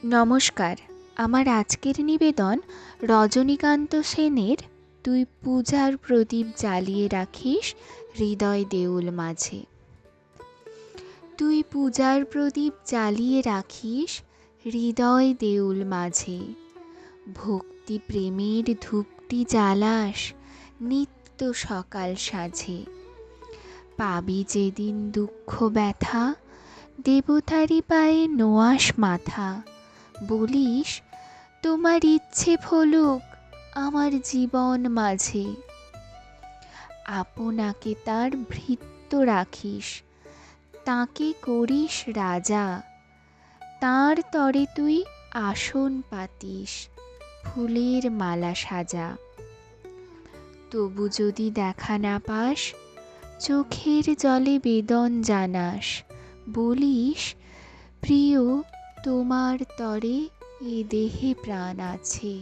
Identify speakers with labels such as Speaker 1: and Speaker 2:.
Speaker 1: নমস্কার। আমার আজকের নিবেদন রজনীকান্ত সেনের তুই পূজার প্রদীপ জ্বালিয়ে রাখিস হৃদয় দেউল মাঝে। তুই পূজার প্রদীপ জ্বালিয়ে রাখিস হৃদয় দেউল মাঝে। ভক্তি প্রেমের ধূপটি জ্বালাস নিত্য সকাল সাঁঝে। পাবি যেদিন দুঃখ ব্যথা দেবতারি পায়ে নোয়াস মাথা। বলিস তোমার ইচ্ছে ফলুক আমার জীবন মাঝে। আপনাকে তার ভৃত্য রাখিস তাকে করিস রাজা। তাঁর তরে তুই আসন পাতিস ফুলের মালা সাজা। তবু যদি দেখা না পাস চোখের জলে বেদন জানাস। বলিস প্রিয় তোমার তরে এ দেহে প্রাণ আছে।